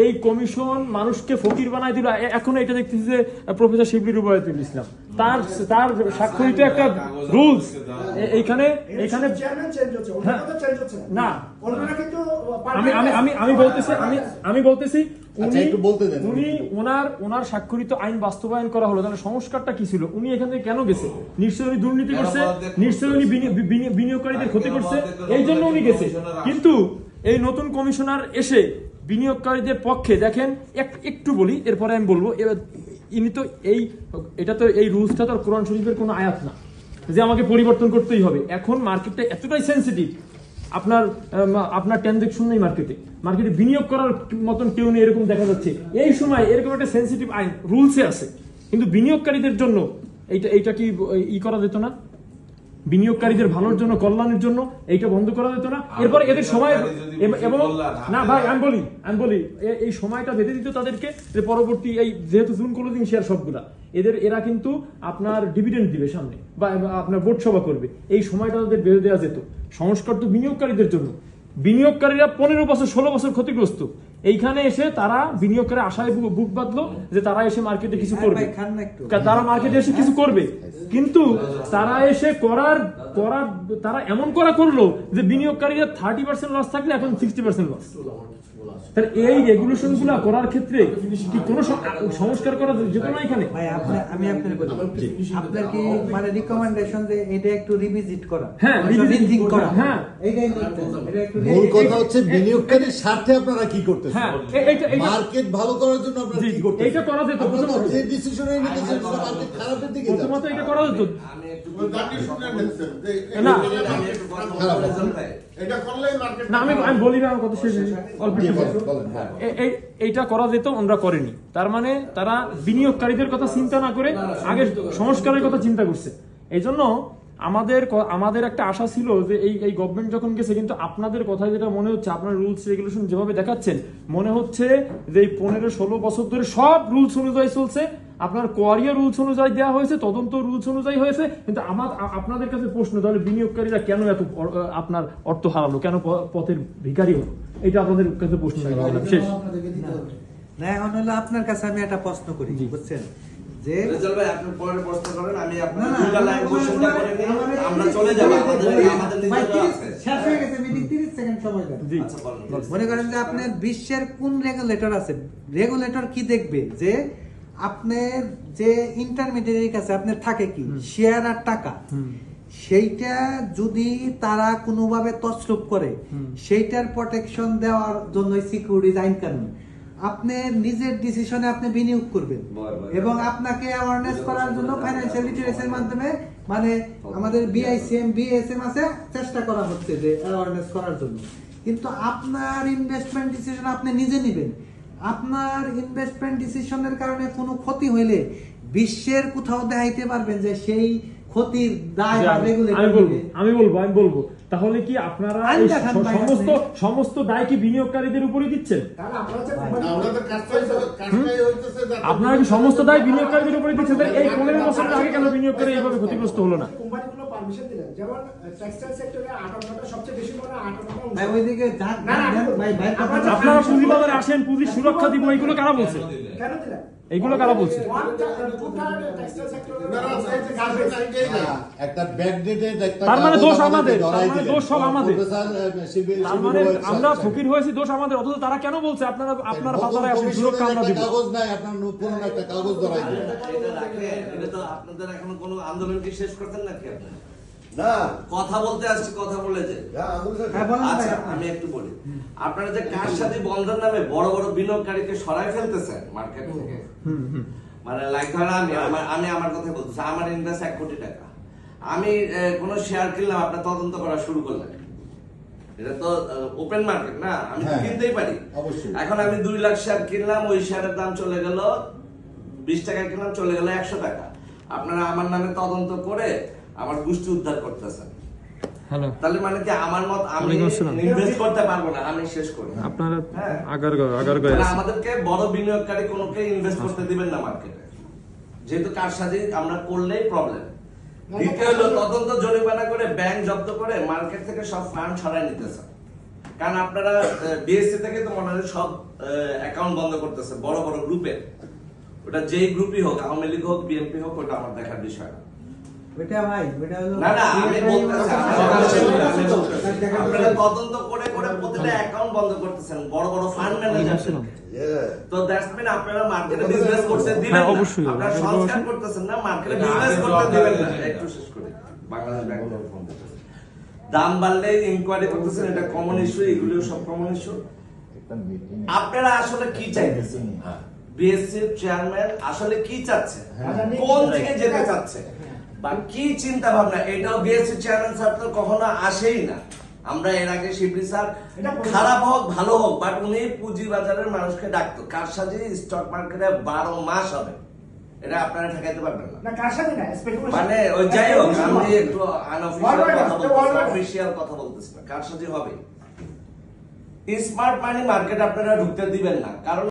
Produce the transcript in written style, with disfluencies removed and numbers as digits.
এই কমিশন মানুষকে ফকির বানাই দিল। এখন এটা দেখতেছি যে প্রফেসর শিবলি রুবায়তুল ইসলাম তার স্বাক্ষরিত একটা রুলস এইখানে না, আমি বলতেছি উনি ওনার স্বাক্ষরিত আইন বাস্তবায়ন করা হলো, তাহলে সংস্কারটা কি ছিল? উনি এখান থেকে কেন গেছে? নিশ্চয়ই উনি দুর্নীতি করছে, নিশ্চয়ই উনি বিনিয়োগকারীদের ক্ষতি করছে, এই জন্য উনি গেছে। কিন্তু এই নতুন কমিশনার এসে বিনিয়োগকারীদের পক্ষে দেখেন, একটু বলি এরপরে আমি বলবো। ইনি তো এই রুলসটা তো কোরআন শরীফের কোনো আয়াত না যে আমাকে পরিবর্তন করতেই হবে। এখন মার্কেটটা এতটাই সেন্সিটিভ, আপনার ট্রানজাকশন নেই মার্কেটে বিনিয়োগ করার মতন কেউ নেই এরকম দেখা যাচ্ছে। এই সময় এরকম একটা সেন্সিটিভ আইন রুলসে আছে, কিন্তু বিনিয়োগকারীদের জন্য এইটা কি করা যেত না? বিনিয়োগকারীদের ভালোর জন্য, কল্যাণের জন্য এইটা বন্ধ করা যেত না? এরপর এদের সময় এবং না ভাই আমি বলি এই সময়টা বেঁধে দিত তাদেরকে, যে পরবর্তী এই যেহেতু জুন ক্লোজিং শেয়ার সবগুলা এরা কিন্তু আপনার ডিভিডেন্ড দিবে সামনে বা আপনার বোর্ড সভা করবে, এই সময়টা তাদের বেঁধে দেওয়া যেত। সংস্কার তো বিনিয়োগকারীদের জন্য। বিনিয়োগকারীরা 15 বছর 16 বছর ক্ষতিগ্রস্ত, এইখানে এসে তারা বিনিয়োগকারী আশায় বুক বাঁধলো যে তারা এসে মার্কেটে কিছু করবে, তারা মার্কেটে এসে কিছু করবে, কিন্তু তারা এসে তারা এমন করলো যে বিনিয়োগকারীরা 30% লস থাকলে এখন 60% লস। এই রেগুলেশন গুলা করার ক্ষেত্রে কি কোনো সংস্কার করা যেত না এখানে? আমি আপনার বলি, আপনার কি মানে রিকমেন্ডেশন যে এটা একটু রিভিজিট করা, হ্যাঁ রিভিজিট করা, হ্যাঁ এইটাই মূল কথা হচ্ছে বিনিয়োগকারীর স্বার্থে আপনারা কি করতেছেন, হ্যাঁ মার্কেট ভালো করার জন্য আপনারা কি করতেছেন? এটা করা যেত, যে ডিসিশনে নিতেছেন সেটা মার্কেট খারাপের দিকে যাচ্ছে। প্রথমত এটা করা যেত না, আমি বলি না কত শেষ অল্প এইটা করা যেত, আমরা করিনি। তার মানে তারা বিনিয়োগকারীদের কথা চিন্তা না করে আগে সংস্কারের কথা চিন্তা করছে। এই জন্য আমাদের একটা আশা ছিল যে এই গভর্নমেন্ট যখন গেছে, কিন্তু আপনাদের কথায় যেটা মনে হচ্ছে, আপনার রুলস রেগুলেশন যেভাবে দেখাচ্ছেন, মনে হচ্ছে যে এই 15-16 বছর ধরে সব রুলস অনুযায়ী চলছে, আপনার কোয়ারিয়া রুলস অনুযায়ী দেওয়া হয়েছে, তদন্ত রুলস অনুযায়ী হয়েছে। কিন্তু আপনাদের কাছে প্রশ্ন, তাহলে বিনিয়োগকারীরা কেন এত আপনার অর্থ হারালো, কেন পথের ভিখারি হলো? এটা আপনাদের কাছে প্রশ্ন শেষ না। এখন হলো আপনার কাছে আমি একটা প্রশ্ন করি, বুঝছেন যে রেজাল ভাই আপনি পরে প্রশ্ন করেন, আমি আপনার দুইটা লাইন কোশ্চেনটা করে নিই, আমরা চলে যাব। আমাদের নিজের আছে, শেষ হয়ে গেছে মিটিং, 30 সেকেন্ড সময় দেন। আচ্ছা বলেন। মনে করেন যে আপনার বিশ্বের কোন রেগুলেটর আছে, রেগুলেটর কি দেখবে যে আপনার যে ইন্টারমিডিয়ারির কাছে আপনার থাকে কি শেয়ার আর টাকা, সেইটা যদি তারা কোনোভাবে তছরূপ করে, সেইটার প্রোটেকশন দেওয়ার জন্য সিকিউরিটিজ আইন কানুন, আপনি নিজের ডিসিশনে আপনি বিনিয়োগ করবেন এবং আপনাকে অ্যাওয়ারনেস করার জন্য ফাইন্যান্সিয়াল লিটারেসির মাধ্যমে, মানে আমাদের বিআইসিএম বিএসএম আছে, চেষ্টা করা হচ্ছে যে অ্যাওয়ারনেস করার জন্য। কিন্তু আপনার ইনভেস্টমেন্ট ডিসিশন আপনি নিজে নেবেন। আপনার ইনভেস্টমেন্ট ডিসিশনের কারণে কোনো ক্ষতি হইলে বিশ্বের কোথাও দেখাইতে পারবেন যে সেই ক্ষতির দায় আমি বলবো তাহলে কি আপনারা সমস্ত দায় কি বিনিয়োগকারীদের উপরে দিচ্ছেন? আপনারা কি সমস্ত দায় বিনিয়োগকারীদের উপরে দিচ্ছেন? এই 15 বছর আগে কেন বিনিয়োগকারী এইভাবে ক্ষতিগ্রস্ত হলো না? আপনারা পুঁজিবাজারে আসেন, পুঁজি সুরক্ষা দিব, এইগুলো কারা বলছে? এইগুলো কারা বলছে? তার মানে দোষ আমাদের, দোষ সব আমাদের, তার মানে আমরা ফকির হয়েছি, দোষ আমাদের। অথচ তারা কেন বলছে আপনার বাজারে আসেন, সুরক্ষা আমরা দিব? কাগজ নাই, আপনার নতুন একটা কাগজ ধরাই দিন। এটা তো আপনাদের এখনো কোনো আন্দোলন কি শেষ করতেন নাকি? আপনারা না, কথা বলতে আসছি, কথা বলে যে আচ্ছা আমি একটু বলি, আপনারা যে কারসাজি বন্ধের নামে বড় বড় বিনিয়োগকারীকে সরাই ফেলতেছেন মার্কেট থেকে, মানে লাইক ধরেন আমি আমার কথা বলতেছি, আমার ইনভেস্ট 1 কোটি টাকা, আমি কোন শেয়ার কিনলাম, আপনার তদন্ত করা শুরু করলেন, এটা তো ওপেন মার্কেট না, আমি কিনতেই পারি। এখন আমি 2 লাখ শেয়ার কিনলাম, ওই শেয়ারের দাম চলে গেল 20 টাকা, কিনলাম চলে গেল 100 টাকা, আপনারা আমার নামে তদন্ত করে আমার গোষ্ঠী উদ্ধার করতেছেন। তাহলে মানে কি আমার মত আমি ইনভেস্ট করতে পারবো না, আমি শেষ করি। আপনারা আমাদেরকে বড় বিনিয়োগকারী কোনকে ইনভেস্ট করতে দিবেন না মার্কেটে, যেহেতু কারসাজি আমরা করলেই প্রবলেম। দ্বিতীয় হলো তদন্ত জরিমানা করে ব্যাংক জব্দ করে মার্কেট থেকে সব ফান্ড সরাই নিতেছে, কারণ আপনারা বিএসসি থেকে তো মনে হয় সব অ্যাকাউন্ট বন্ধ করতেছে বড় বড় গ্রুপে, ওটা যেই গ্রুপই হোক, আওয়ামী লীগ হোক, বিএনপি হোক, ওটা আমার দেখার বিষয় না। আপনারা তদন্ত করে করে প্রতিটা অ্যাকাউন্ট বন্ধ করতেছেন, বড় বড় ফান্ড ম্যানেজার। তো দ্যাটস মিন আপনারা মার্কেটে বিজনেস করতে দিবেন না, আপনারা সংস্কার করতেছেন না, মার্কেটে বিজনেস করতে দিবেন না। একটু শেষ করি, বাংলাদেশ ব্যাংক ফোন দিতে দাম বাড়লে ইনকোয়ারি করতেছেন, এটা কমন ইস্যু, এগুলিও সব কমন ইস্যু। আপনারা আসলে কি চাইতেছেন? বিএসসির চেয়ারম্যান আসলে কি চাচ্ছে, কোন দিকে যেতে চাচ্ছে বা কি চিন্তা ভাবনা, এটাও বিএসসি চেয়ারম্যান স্যার তো কখনো আসেই না। আমরা এর আগে শিবলি স্যার খারাপ হোক ভালো হোক, বাট উনি পুঁজিবাজারের মানুষকে ডাকতো। কারসাজি স্টক মার্কেটে 12 মাস হবে, এটা আপনারা ঠেকাইতে পারবেন না। মানে ওই যাই হোক, আমি একটু আনঅফিশিয়াল কথা বলতেছি না, কারসাজি হবে। স্মার্ট মানি মার্কেট আপনারা ঢুকতে দিবেন না, কারণ